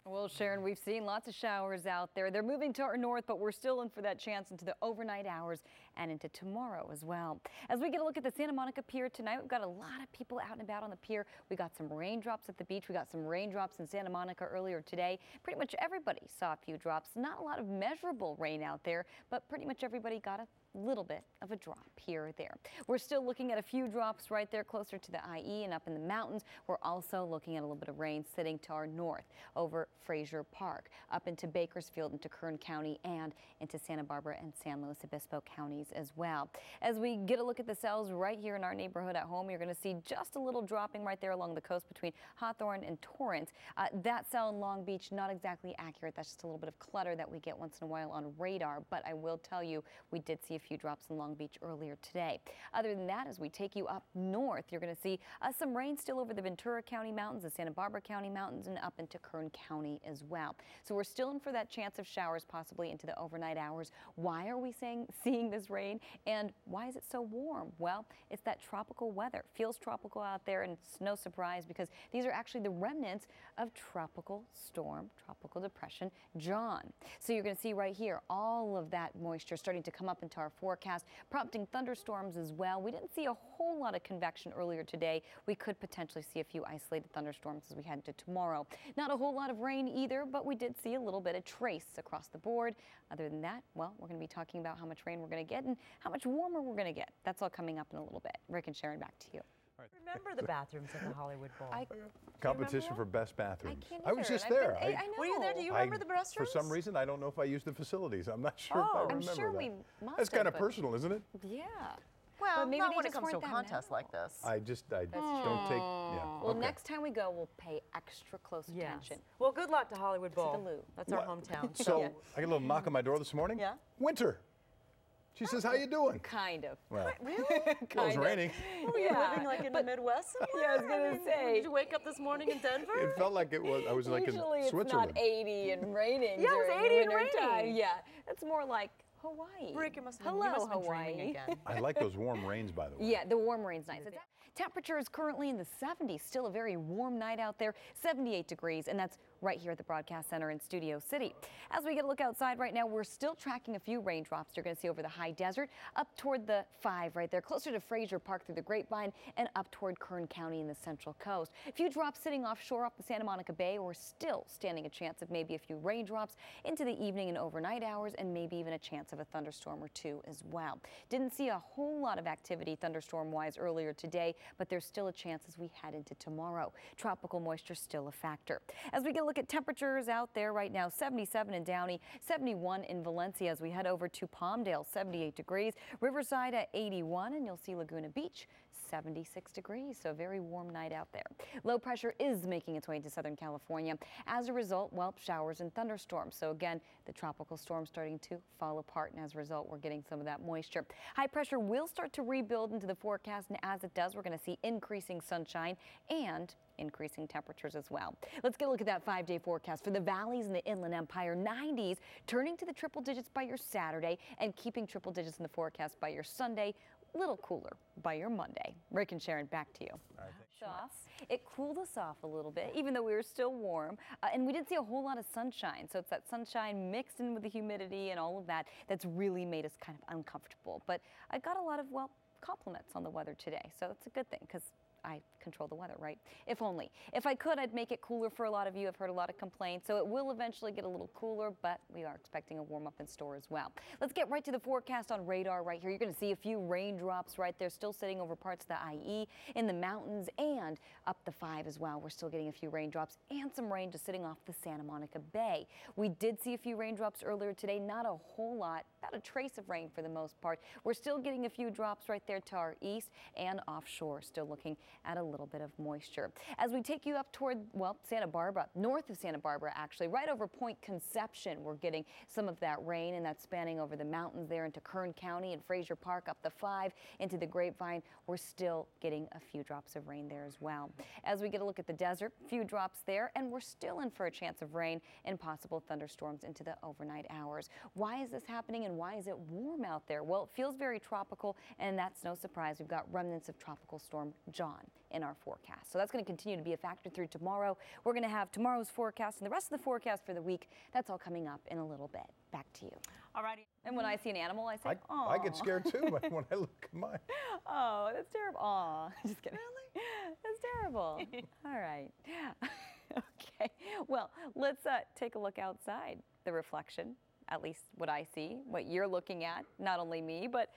Well, Sharon, we've seen lots of showers out there. They're moving to our north, but we're still in for that chance into the overnight hours and into tomorrow as well. As we get a look at the Santa Monica Pier tonight, we've got a lot of people out and about on the pier. We got some raindrops at the beach. We got some raindrops in Santa Monica earlier today. Pretty much everybody saw a few drops. Not a lot of measurable rain out there, but pretty much everybody got a little bit of a drop here or there. We're still looking at a few drops right there closer to the IE and up in the mountains. We're also looking at a little bit of rain sitting to our north over Frazier Park, up into Bakersfield, into Kern County, and into Santa Barbara and San Luis Obispo counties as well. As we get a look at the cells right here in our neighborhood at home, you're going to see just a little dropping right there along the coast between Hawthorne and Torrance. That cell in Long Beach, not exactly accurate. That's just a little bit of clutter that we get once in a while on radar. But I will tell you, we did see a few drops in Long Beach earlier today. Other than that, as we take you up north, you're going to see some rain still over the Ventura County Mountains, the Santa Barbara County Mountains, and up into Kern County as well. So we're still in for that chance of showers possibly into the overnight hours. Why are we seeing this rain, and why is it so warm? Well, it's that tropical weather. Feels tropical out there, and it's no surprise because these are actually the remnants of tropical storm, tropical depression John. So you're going to see right here all of that moisture starting to come up into our forecast, prompting thunderstorms as well. We didn't see a whole lot of convection earlier today. We could potentially see a few isolated thunderstorms as we head to tomorrow. Not a whole lot of rain either, but we did see a little bit of trace across the board. Other than that, well, we're going to be talking about how much rain we're going to get and how much warmer we're going to get. That's all coming up in a little bit. Rick and Sharon, back to you. Remember the bathrooms at the Hollywood Bowl? Competition for best bathrooms. I was just there. I know. Were you there? Do you remember the restrooms? For some reason, I don't know if I used the facilities. I'm not sure if I remember I'm sure that. we must That's have, kind of but- personal, isn't it? Yeah. Well, maybe not they when it just comes to a weren't that contest memorable. like this. I don't take, yeah. Well, okay. next time we go, we'll pay extra close Yes. attention. Well, good luck to Hollywood Bowl. the loo. That's our What? hometown. So Yeah. I get a little knock on my door this morning. Yeah? Winter. She says, how you doing? Kind of. Well, Really? it was raining. Were you living like in the Midwest somewhere? Yeah, I was gonna say. Did you wake up this morning in Denver? It felt like it was, I was like in Usually it's Switzerland. not 80 and raining Yeah, it was during 80 and winter time. raining. Yeah, it's more like Hawaii. Rick, it must have been, Hello, you must have been Hawaii. dreaming again. I like those warm rains, by the way. Yeah, the warm rain's nice. Temperature is currently in the 70s. Still a very warm night out there, 78 degrees, and that's right here at the Broadcast Center in Studio City. As we get a look outside right now, we're still tracking a few raindrops you're going to see over the high desert, up toward the 5 right there, closer to Frazier Park through the Grapevine, and up toward Kern County in the Central Coast. A few drops sitting offshore off the Santa Monica Bay. We're still standing a chance of maybe a few raindrops into the evening and overnight hours, and maybe even a chance of a thunderstorm or two as well. Didn't see a whole lot of activity thunderstorm-wise earlier today, but there's still a chance as we head into tomorrow. Tropical moisture still a factor. As we get a look at temperatures out there right now, 77 in Downey, 71 in Valencia as we head over to Palmdale, 78 degrees, Riverside at 81, and you'll see Laguna Beach, 76 degrees. So a very warm night out there. Low pressure is making its way into Southern California. As a result, well, showers and thunderstorms. So again, the tropical storm starting to fall apart, and as a result, we're getting some of that moisture. High pressure will start to rebuild into the forecast, and as it does, we're going to see increasing sunshine and increasing temperatures as well. Let's get a look at that 5-day forecast for the valleys in the Inland Empire. 90s turning to the triple digits by your Saturday and keeping triple digits in the forecast by your Sunday. Little cooler by your Monday. Rick and Sharon, back to you. All right, It cooled us off a little bit, even though we were still warm, and we didn't see a whole lot of sunshine. So it's that sunshine mixed in with the humidity and all of that that's really made us kind of uncomfortable. But I got a lot of, well, compliments on the weather today, so that's a good thing because I control the weather, right? If only. If I could, I'd make it cooler for a lot of you. I've heard a lot of complaints, so it will eventually get a little cooler, but we are expecting a warm up in store as well. Let's get right to the forecast on radar right here. You're going to see a few raindrops right there, still sitting over parts of the IE, in the mountains, and up the 5 as well. We're still getting a few raindrops and some rain just sitting off the Santa Monica Bay. We did see a few raindrops earlier today, not a whole lot, about a trace of rain for the most part. We're still getting a few drops right there to our east and offshore, still looking at a little bit of moisture. As we take you up toward, well, Santa Barbara, north of Santa Barbara actually, right over Point Conception, we're getting some of that rain, and that's spanning over the mountains there into Kern County and Frazier Park up the 5 into the Grapevine. We're still getting a few drops of rain there as well. As we get a look at the desert, a few drops there, and we're still in for a chance of rain and possible thunderstorms into the overnight hours. Why is this happening and why is it warm out there? Well, it feels very tropical, and that's no surprise. We've got remnants of Tropical Storm John. John in our forecast. So that's going to continue to be a factor through tomorrow. We're going to have tomorrow's forecast and the rest of the forecast for the week. That's all coming up in a little bit. Back to you. All righty. And when I see an animal, I say, "Aw." I get scared too when I look at mine. Oh, that's terrible. Aw, just kidding. Really? That's terrible. All right. Okay. Well, let's take a look outside. The reflection, at least what I see, what you're looking at, not only me, but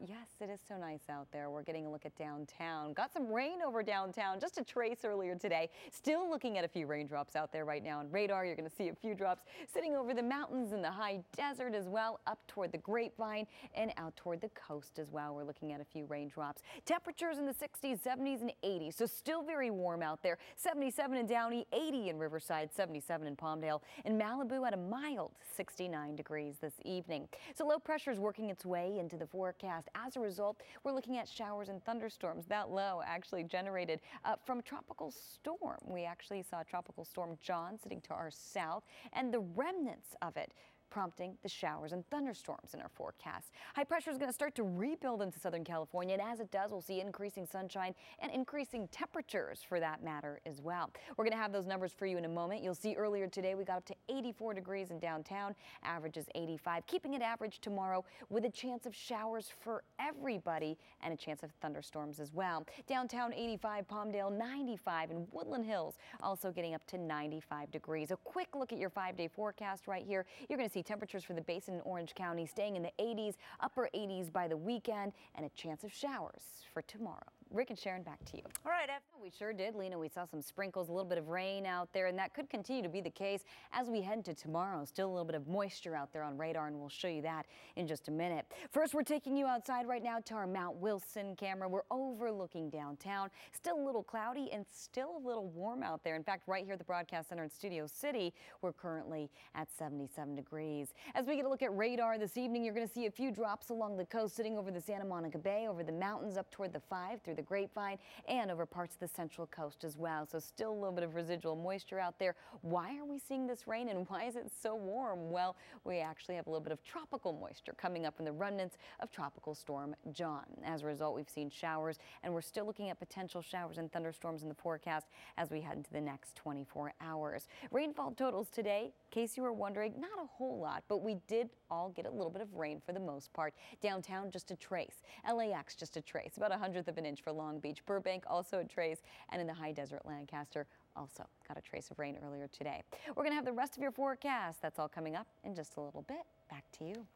yes, it is so nice out there. We're getting a look at downtown. Got some rain over downtown, just a trace earlier today. Still looking at a few raindrops out there right now on radar. You're going to see a few drops sitting over the mountains and the high desert as well, up toward the Grapevine and out toward the coast as well. We're looking at a few raindrops. Temperatures in the 60s, 70s, and 80s, so still very warm out there. 77 in Downey, 80 in Riverside, 77 in Palmdale, and Malibu at a mild 69 degrees this evening. So low pressure is working its way into the forecast. As a result, we're looking at showers and thunderstorms. That low actually generated from a tropical storm. We actually saw Tropical Storm John sitting to our south and the remnants of it, prompting the showers and thunderstorms in our forecast. High pressure is going to start to rebuild into Southern California, and as it does, we'll see increasing sunshine and increasing temperatures for that matter as well. We're going to have those numbers for you in a moment. You'll see earlier today we got up to 84 degrees in downtown. Average is 85, keeping it average tomorrow with a chance of showers for everybody and a chance of thunderstorms as well. Downtown 85, Palmdale 95, and Woodland Hills also getting up to 95 degrees. A quick look at your 5-day forecast right here. You're going to see temperatures for the Basin in Orange County staying in the 80s, upper 80s by the weekend, and a chance of showers for tomorrow. Rick and Sharon, back to you. All right, We sure did, Lena. We saw some sprinkles, a little bit of rain out there, and that could continue to be the case as we head into tomorrow. Still a little bit of moisture out there on radar, and we'll show you that in just a minute. First, we're taking you outside right now to our Mount Wilson camera. We're overlooking downtown. Still a little cloudy and still a little warm out there. In fact, right here at the Broadcast Center in Studio City, we're currently at 77 degrees. As we get a look at radar this evening, you're going to see a few drops along the coast sitting over the Santa Monica Bay, over the mountains up toward the 5 through the Grapevine, and over parts of the Central Coast as well. So still a little bit of residual moisture out there. Why are we seeing this rain and why is it so warm? Well, we actually have a little bit of tropical moisture coming up in the remnants of Tropical Storm John. As a result, we've seen showers, and we're still looking at potential showers and thunderstorms in the forecast as we head into the next 24 hours. Rainfall totals today, in case you were wondering, not a whole lot, but we did all get a little bit of rain for the most part. Downtown, just a trace. LAX, just a trace, about 1/100 of an inch for Long Beach. Burbank, also a trace, and in the high desert, Lancaster, also got a trace of rain earlier today. We're going to have the rest of your forecast. That's all coming up in just a little bit. Back to you.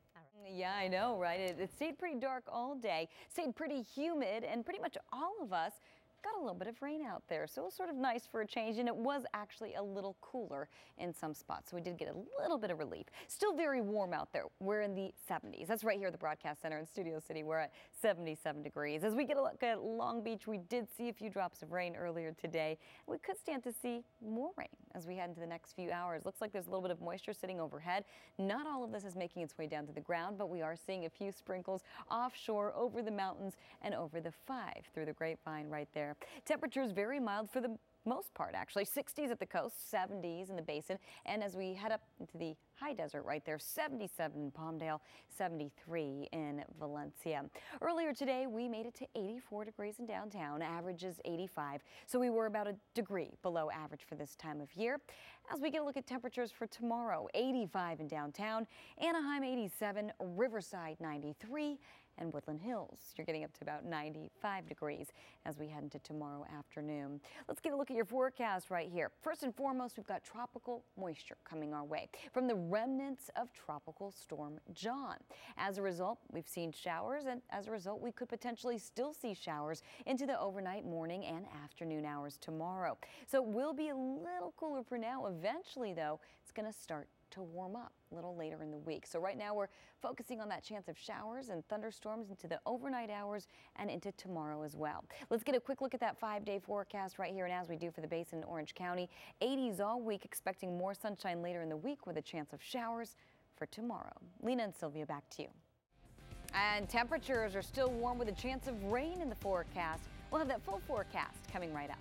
Yeah, I know, right? It stayed pretty dark all day, stayed pretty humid, and pretty much all of us got a little bit of rain out there, so it was sort of nice for a change, and it was actually a little cooler in some spots, so we did get a little bit of relief. Still very warm out there. We're in the 70s. That's right here at the Broadcast Center in Studio City. We're at 77 degrees. As we get a look at Long Beach, we did see a few drops of rain earlier today. We could stand to see more rain as we head into the next few hours. Looks like there's a little bit of moisture sitting overhead. Not all of this is making its way down to the ground, but we are seeing a few sprinkles offshore over the mountains and over the 5 through the Grapevine right there. Temperatures very mild for the most part, actually. 60s at the coast, 70s in the Basin, and as we head up into the high desert right there, 77 in Palmdale, 73 in Valencia. Earlier today, we made it to 84 degrees in downtown, average is 85, so we were about a degree below average for this time of year. As we get a look at temperatures for tomorrow, 85 in downtown, Anaheim 87, Riverside 93, and Woodland Hills. You're getting up to about 95 degrees as we head into tomorrow afternoon. Let's get a look at your forecast right here. First and foremost, we've got tropical moisture coming our way from the remnants of Tropical Storm John. As a result, we've seen showers, and as a result, we could potentially still see showers into the overnight, morning, and afternoon hours tomorrow. So it will be a little cooler for now. Eventually, though, it's going to start to warm up a little later in the week. So right now we're focusing on that chance of showers and thunderstorms into the overnight hours and into tomorrow as well. Let's get a quick look at that 5-day forecast right here, and as we do for the Basin in Orange County, 80s all week, expecting more sunshine later in the week with a chance of showers for tomorrow. Lena and Sylvia, back to you. And temperatures are still warm with a chance of rain in the forecast. We'll have that full forecast coming right up.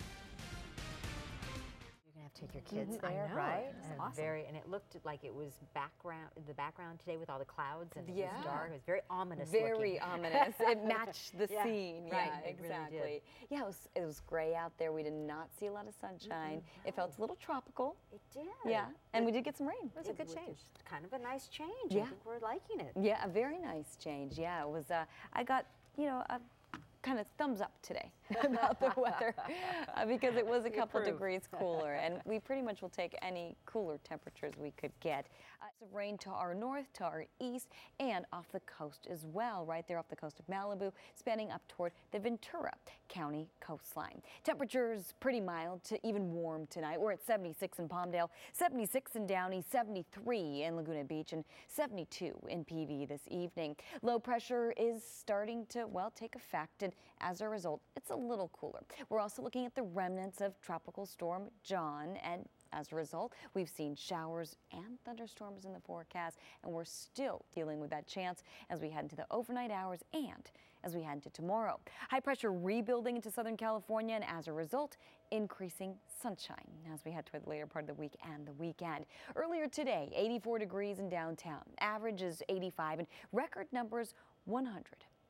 take your kids there, know, right? it was And awesome. and it looked like it was the background today with all the clouds and it Yeah. was dark. It was very ominous Very looking. ominous. It matched the Yeah, scene. right, Yeah, it really did. exactly. Yeah, it was gray out there. We did not see a lot of sunshine. It felt a little tropical. It did. Yeah, and we did get some rain. It was a good change. Kind of a nice change. Yeah. I think we're liking it. Yeah, a very nice change. Yeah, it was. I got, a kind of thumbs up today about the weather because it was a couple degrees cooler, and we pretty much will take any cooler temperatures we could get. Some rain to our north, to our east, and off the coast as well, right there off the coast of Malibu, spanning up toward the Ventura County coastline. Temperatures pretty mild to even warm tonight. We're at 76 in Palmdale, 76 in Downey, 73 in Laguna Beach, and 72 in PV this evening. Low pressure is starting to, well, take effect, and as a result, it's a little cooler. We're also looking at the remnants of Tropical Storm John, and as a result, we've seen showers and thunderstorms in the forecast, and we're still dealing with that chance as we head into the overnight hours and as we head into tomorrow. High pressure rebuilding into Southern California, and as a result, increasing sunshine as we head toward the later part of the week and the weekend. Earlier today, 84 degrees in downtown. Average is 85, and record numbers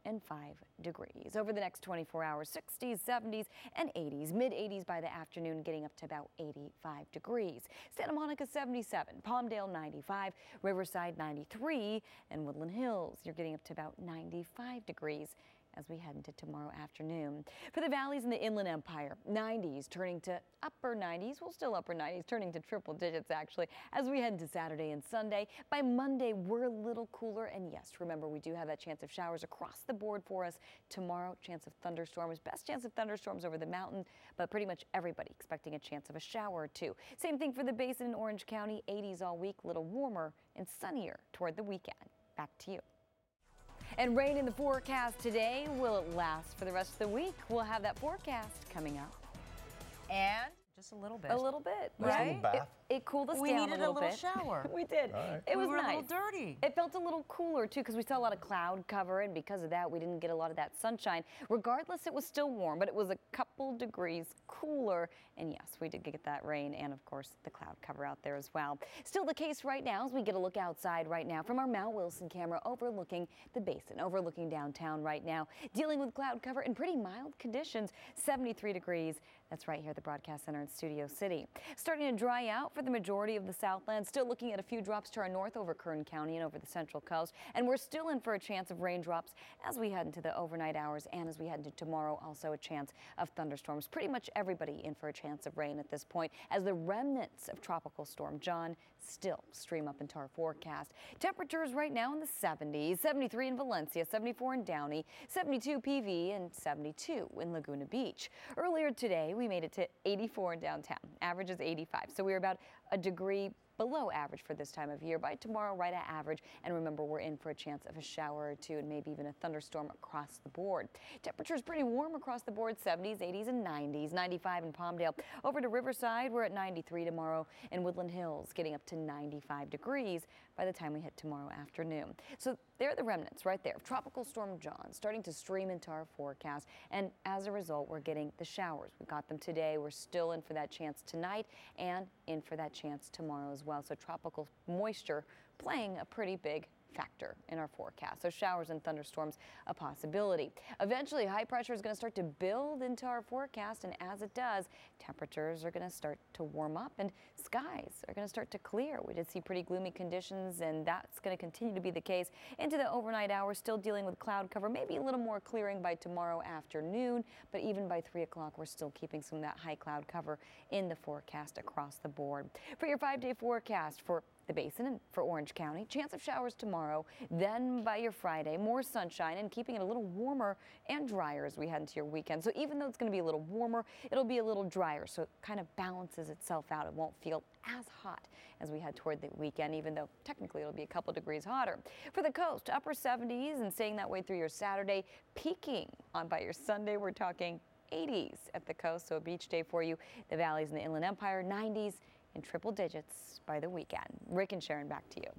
105 degrees. Over the next 24 hours, 60s, 70s, and 80s. Mid-80s by the afternoon, getting up to about 85 degrees. Santa Monica 77, Palmdale 95, Riverside 93, and Woodland Hills, you're getting up to about 95 degrees as we head into tomorrow afternoon. For the valleys in the Inland Empire, 90s turning to upper 90s, well, still upper 90s, turning to triple digits actually, as we head into Saturday and Sunday. By Monday, we're a little cooler, and yes, remember, we do have that chance of showers across the board for us tomorrow. Chance of thunderstorms, best chance of thunderstorms over the mountain, but pretty much everybody expecting a chance of a shower or two. Same thing for the basin in Orange County, 80s all week, a little warmer and sunnier toward the weekend. Back to you. And rain in the forecast today. Will it last for the rest of the week? We'll have that forecast coming up. And just a little bit. A little bit, Nice right? little bath. It cooled us We down needed a little bit. shower. We did. All right. It was we were nice. a little dirty. It felt a little cooler too because we saw a lot of cloud cover, and because of that, we didn't get a lot of that sunshine. Regardless, it was still warm, but it was a couple degrees cooler. And yes, we did get that rain and, of course, the cloud cover out there as well. Still the case right now as we get a look outside right now from our Mount Wilson camera overlooking the basin, overlooking downtown right now, dealing with cloud cover and pretty mild conditions, 73 degrees. That's right here at the Broadcast Center in Studio City. Starting to dry out for the majority of the Southland. Still looking at a few drops to our north over Kern County and over the Central Coast. And we're still in for a chance of raindrops as we head into the overnight hours and as we head into tomorrow. Also a chance of thunderstorms. Pretty much everybody in for a chance of rain at this point as the remnants of Tropical Storm John still stream up into our forecast. Temperatures right now in the 70s, 73 in Valencia, 74 in Downey, 72 PV, and 72 in Laguna Beach. Earlier today, we made it to 84 in downtown. Average is 85, so we're about a degree below average for this time of year. By tomorrow, right at average. And remember, we're in for a chance of a shower or two and maybe even a thunderstorm across the board. Temperatures pretty warm across the board, 70s, 80s, and 90s. 95 in Palmdale. Over to Riverside, we're at 93 tomorrow. And Woodland Hills getting up to 95 degrees by the time we hit tomorrow afternoon. So there are the remnants right there. Tropical Storm John starting to stream into our forecast. And as a result, we're getting the showers. We got them today. We're still in for that chance tonight and in for that chance tomorrow as well. So tropical moisture playing a pretty big factor in our forecast. So showers and thunderstorms a possibility. Eventually, high pressure is going to start to build into our forecast, and as it does, temperatures are going to start to warm up and skies are going to start to clear. We did see pretty gloomy conditions, and that's going to continue to be the case into the overnight hours, still dealing with cloud cover, maybe a little more clearing by tomorrow afternoon, but even by 3 o'clock, we're still keeping some of that high cloud cover in the forecast across the board. For your 5-day forecast for the basin and for Orange County, chance of showers tomorrow. Then by your Friday, more sunshine and keeping it a little warmer and drier as we head into your weekend. So even though it's going to be a little warmer, it'll be a little drier. So it kind of balances itself out. It won't feel as hot as we head toward the weekend, even though technically it'll be a couple degrees hotter. For the coast, upper 70s and staying that way through your Saturday, peaking on by your Sunday. We're talking 80s at the coast. So a beach day for you. The valleys in the Inland Empire, 90s in triple digits by the weekend. Rick and Sharon, back to you.